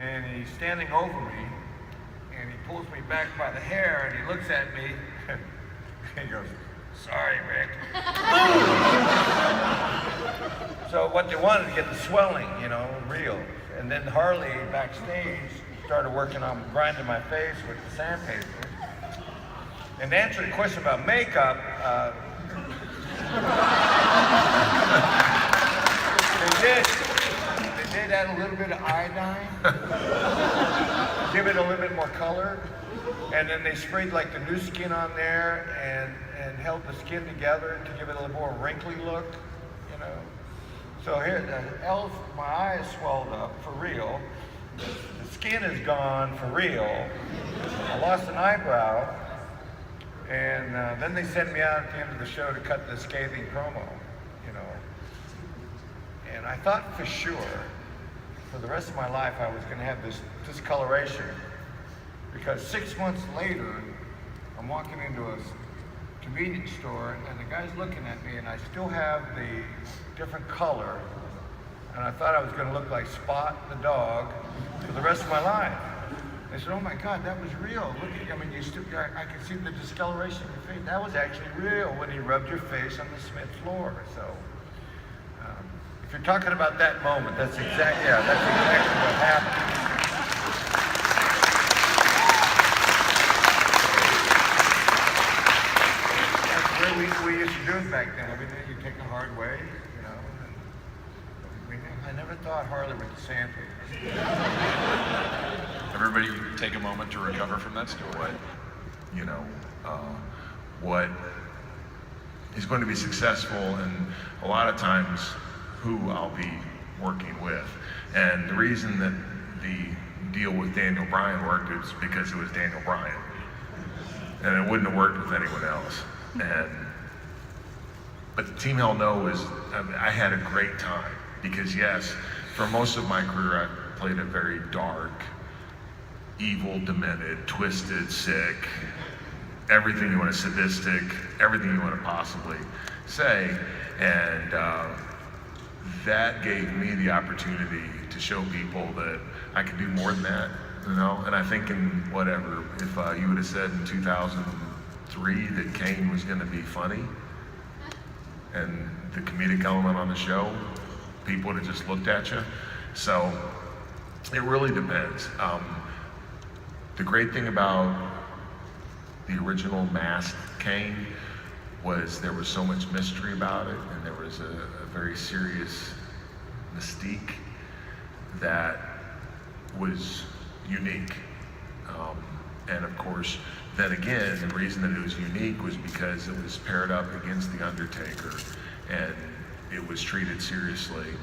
And he's standing over me, and he pulls me back by the hair, and he looks at me, and he goes, "Sorry, Rick." So what they wanted to get the swelling, real. And then Harley backstage started working on grinding my face with the sandpaper. And to answer the question about makeup, they did add a little bit of iodine, give it a little bit more color, and then they sprayed like the new skin on there and held the skin together to give it a little more wrinkly look, So here, my eyes swelled up for real. The skin is gone for real. I lost an eyebrow, and then they sent me out at the end of the show to cut the scathing promo, And I thought for sure, for the rest of my life, I was going to have this discoloration, because 6 months later, I'm walking into a convenience store, and the guy's looking at me, and I still have the different color, and I thought I was going to look like Spot the dog for the rest of my life. They said, "Oh my God, that was real. Look at, I can see the discoloration in your face. That was actually real when you rubbed your face on the Smith floor." So, if you're talking about that moment, that's exactly what happened. We used to do it back then. Everything you take a hard way, I never thought Harley with the sandpaper. Everybody take a moment to recover from that story. What is going to be successful, and a lot of times who I'll be working with. And the reason that the deal with Daniel Bryan worked is because it was Daniel Bryan. And it wouldn't have worked with anyone else. But Team Hell No I had a great time, because yes, for most of my career I played a very dark, evil, demented, twisted, sick, everything you want to sadistic, everything you want to possibly say, and that gave me the opportunity to show people that I could do more than that, and I think if you would have said in 2003 that Kane was going to be funny and the comedic element on the show, people would have just looked at you. So it really depends. The great thing about the original masked Kane was there was so much mystery about it, and there was a very serious mystique that was unique. And of course, then again, the reason that it was unique was because it was paired up against The Undertaker, and it was treated seriously,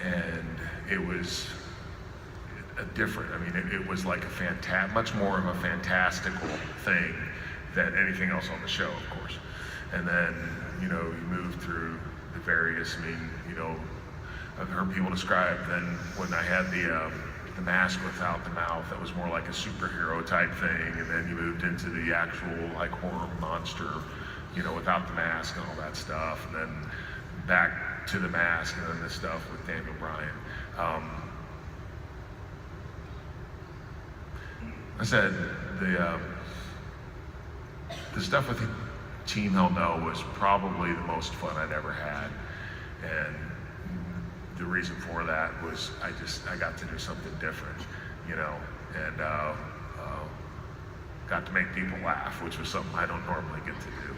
and it was it was like much more of a fantastical thing than anything else on the show, of course. And then, you move through the various, I've heard people describe then when I had the mask without the mouth, that was more like a superhero type thing, and then you moved into the actual horror monster, without the mask and all that stuff, and then back to the mask, and then this stuff with Daniel Bryan. I said the stuff with Team Hell No was probably the most fun I'd ever had, and the reason for that was I got to do something different, and got to make people laugh, which was something I don't normally get to do.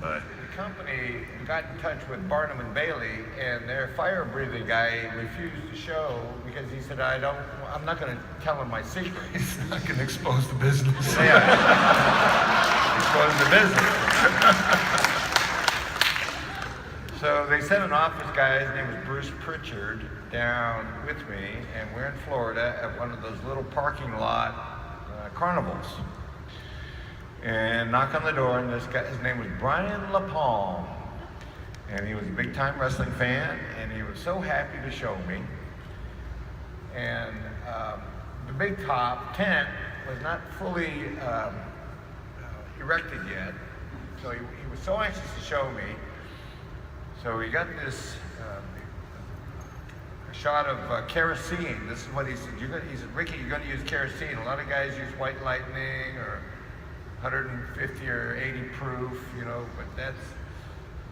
But the company got in touch with Barnum and Bailey, and their fire-breathing guy refused to show because he said, I'm not going to tell him my secret. He's not going to expose the business. Yeah. Expose the business. So they sent an office guy, his name was Bruce Pritchard, down with me, and we're in Florida at one of those little parking lot carnivals. And knock on the door, and this guy, his name was Brian LaPalme, and he was a big-time wrestling fan, and he was so happy to show me. And the big top tent was not fully erected yet, so he was so anxious to show me. So he got this a shot of kerosene. This is what he said. He said, Ricky, you're going to use kerosene. A lot of guys use white lightning or 150 or 80 proof, you know, but that's,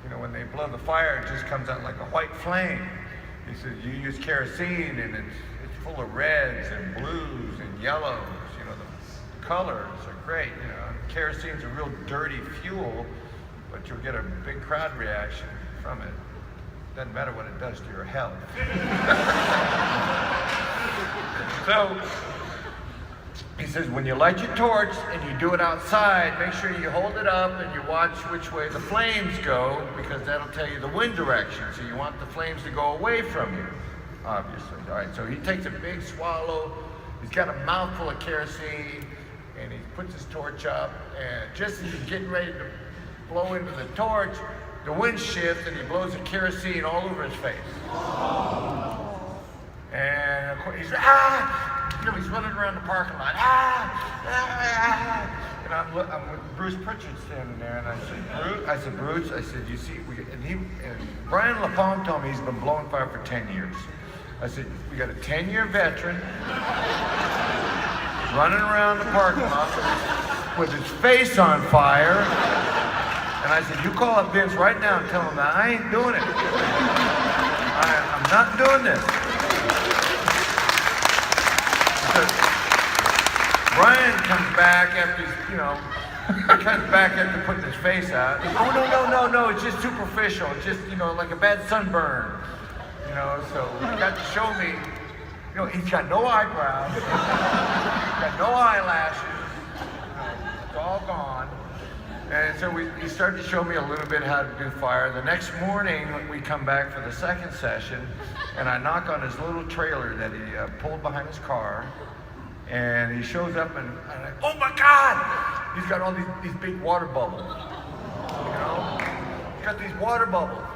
you know, when they blow the fire, it just comes out like a white flame. He said, you use kerosene and it's full of reds and blues and yellows, you know, the colors are great, you know. Kerosene's a real dirty fuel, but you'll get a big crowd reaction from it. Doesn't matter what it does to your health. So, he says, when you light your torch and you do it outside, make sure you hold it up and you watch which way the flames go, because that'll tell you the wind direction. So you want the flames to go away from you, obviously. All right, so he takes a big swallow. He's got a mouthful of kerosene, and he puts his torch up, and just as he's getting ready to blow into the torch, the wind shifts and he blows the kerosene all over his face. And of course he's you know, he's running around the parking lot. And I'm with Bruce Pritchard standing there, and I said, Bruce, you see, and Brian LaPalme told me he's been blowing fire for 10 years. I said, we got a 10-year veteran running around the parking lot with his face on fire. And I said, you call up Vince right now and tell him that I ain't doing it. I'm not doing this. Brian comes back after he's, you know, putting his face out. Oh, no, it's just superficial. It's just, you know, like a bad sunburn. You know, so he got to show me, you know, he's got no eyebrows, he's got no eyelashes, you know, it's all gone. And so he started to show me a little bit how to do fire. The next morning, we come back for the second session, and I knock on his little trailer that he pulled behind his car, and he shows up, and I'm like, oh my God! He's got all these big water bubbles, you know? He's got these water bubbles.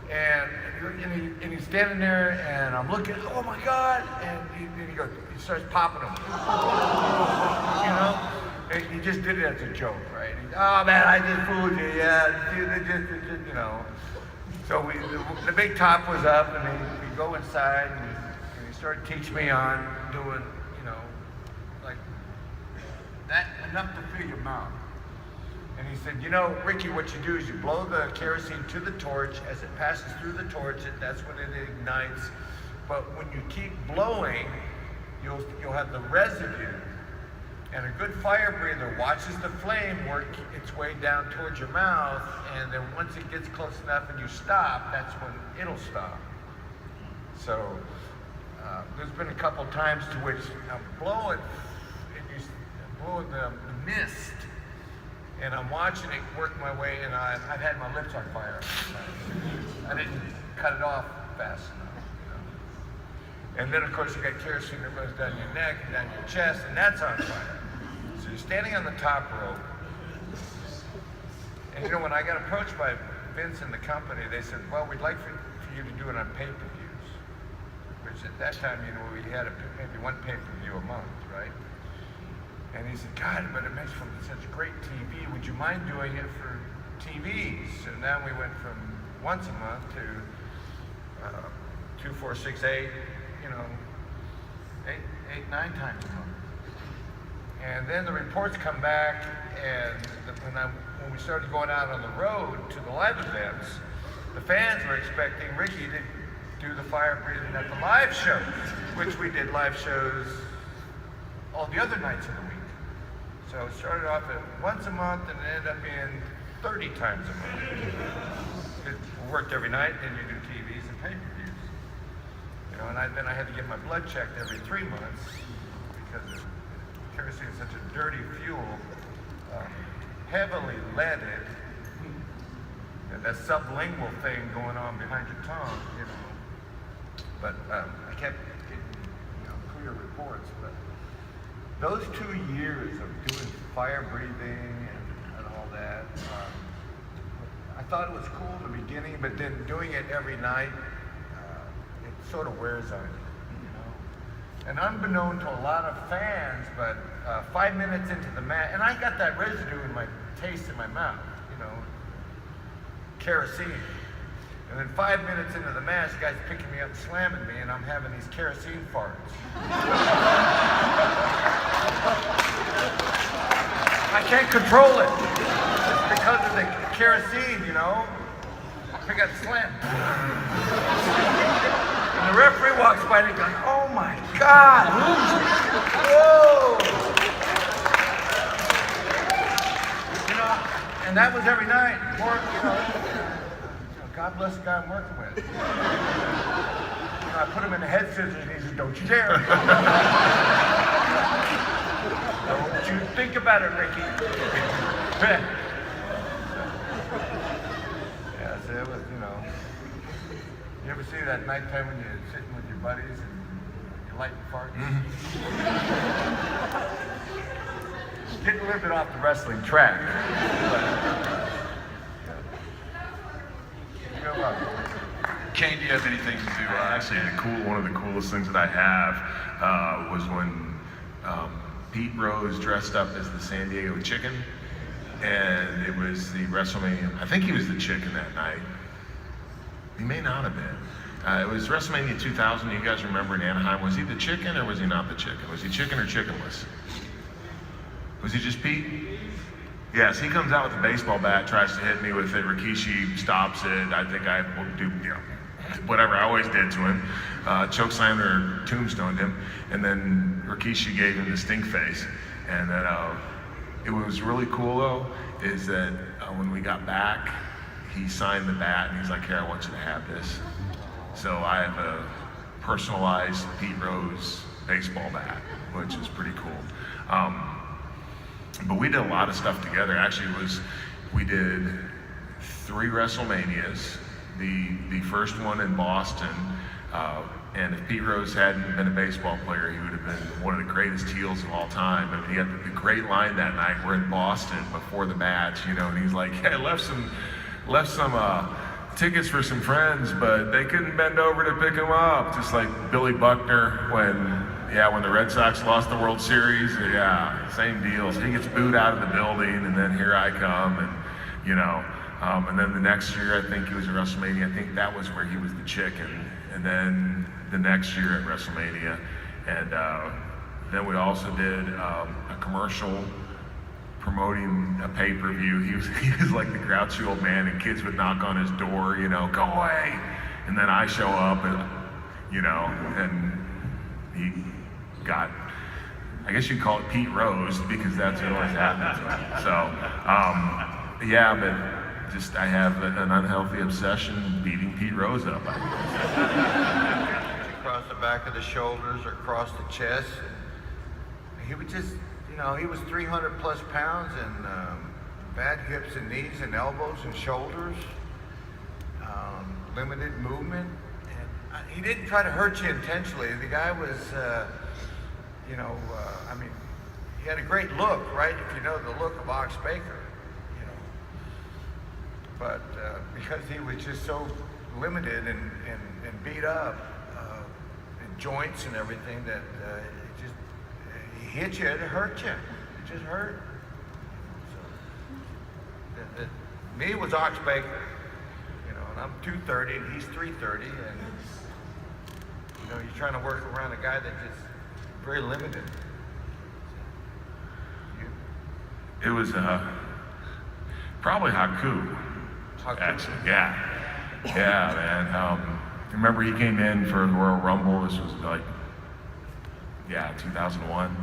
And he's standing there, and I'm looking, oh my God! And he starts popping them, you know? And he just did it as a joke, right? Oh man, I just fooled you, yeah, you know. So the big top was up, and we go inside, and he started teaching me on doing, you know, like that, enough to fill your mouth. And he said, you know, Ricky, what you do is you blow the kerosene to the torch. As it passes through the torch, that's when it ignites. But when you keep blowing, you'll have the residue. And a good fire breather watches the flame work its way down towards your mouth, and then once it gets close enough and you stop, that's when it'll stop. So there's been a couple times to which I'm blowing, and blowing the mist, and I'm watching it work my way, and I've had my lips on fire. I didn't cut it off fast enough. You know? And then of course you got kerosene that runs down your neck and down your chest, and that's on fire. So you're standing on the top rope, and you know, when I got approached by Vince and the company, they said, well, we'd like for you to do it on pay-per-views, which at that time, you know, we had maybe one pay-per-view a month, right? And he said, God, but it makes for such great TV. Would you mind doing it for TVs? So now we went from once a month to 2, 4, 6, 8, you know, 8, 9 times a month. And then the reports come back, and when we started going out on the road to the live events, the fans were expecting Ricky to do the fire breathing at the live shows, which we did live shows all the other nights of the week. So it started off at once a month, and it ended up being 30 times a month. It worked every night, then you do TVs and pay-per-views. You know, and then I had to get my blood checked every 3 months, because kerosene is such a dirty fuel, heavily leaded, and that sublingual thing going on behind your tongue, you know. But I kept getting, you know, clear reports. But those 2 years of doing fire breathing and all that, I thought it was cool in the beginning, but then doing it every night, it sort of wears on you. And unbeknown to a lot of fans, but 5 minutes into the match, and I got that residue in my taste in my mouth, you know, kerosene. And then 5 minutes into the match, the guy's picking me up, slamming me, and I'm having these kerosene farts. I can't control it. It's because of the kerosene, you know. I got slammed. And the referee walks by and he goes, "Oh my God! Whoa!" You know, and that was every night. More, you know, God bless the guy I'm working with. You know, I put him in the head scissors and he said, "Don't you dare." Don't you think about it, Ricky. Yeah, so it was, you know. You ever see that nighttime when you're sitting with your buddies and you're lighting farts? Getting a little bit off the wrestling track. Kane, do you have anything to Actually, one of the coolest things that I have was when Pete Rose dressed up as the San Diego Chicken, and it was the WrestleMania. I think he was the Chicken that night. He may not have been. It was WrestleMania 2000. You guys remember in Anaheim? Was he the Chicken or was he not the Chicken? Was he chicken or chickenless? Was he just Pete? Yes, he comes out with a baseball bat, tries to hit me with it. Rikishi stops it. I think I will do, you know, whatever I always did to him. Chokeslammed or tombstoned him. And then Rikishi gave him the stink face. And then it was really cool though, is that when we got back, he signed the bat and he's like, "Here, I want you to have this." So I have a personalized Pete Rose baseball bat, which is pretty cool. But we did a lot of stuff together. Actually, we did 3 WrestleManias. The first one in Boston, and if Pete Rose hadn't been a baseball player, he would have been one of the greatest heels of all time. I mean, he had the great line that night. We're in Boston before the match, you know, and he's like, "Hey, I left some tickets for some friends, but they couldn't bend over to pick them up." Just like Billy Buckner when the Red Sox lost the World Series. Yeah, same deal. So he gets booed out of the building, and then here I come, and you know, and then the next year I think it was at WrestleMania. I think that was where he was the Chicken, and then the next year at WrestleMania, and then we also did a commercial promoting a pay-per-view. He was like the grouchy old man, and kids would knock on his door, you know, "Go away," and then I show up, and you know, and he got, I guess you'd call it Pete Rose, because that's what always happened to him. So, yeah, but just I have an unhealthy obsession beating Pete Rose up. Across the back of the shoulders or across the chest. And he would just, you know, he was 300 plus pounds and bad hips and knees and elbows and shoulders, limited movement. And he didn't try to hurt you intentionally. The guy was, you know, I mean, he had a great look, right? If you know the look of Ox Baker, you know. But because he was just so limited and beat up in joints and everything, that he hit you, it hurt you. It just hurt. So, me was Ox Baker, you know, and I'm 230 and he's 330, and you know, you're trying to work around a guy that just very limited. It was probably Haku. Actually, yeah, man. Remember he came in for the Royal Rumble. This was like, 2001,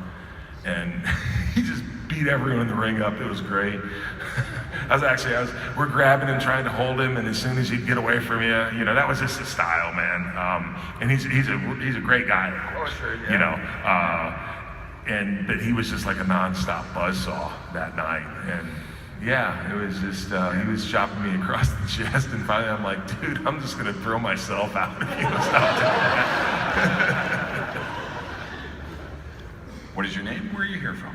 and he just beat everyone in the ring up. It was great. We're grabbing and trying to hold him, and as soon as he'd get away from you, you know, that was just his style, man. And he's a great guy, of course, sure, yeah. You know. But he was just like a nonstop buzzsaw that night, and yeah, it was just he was chopping me across the chest, and finally I'm like, "Dude, I'm just gonna throw myself out if you don't stop doing that." What is your name? Where are you here from?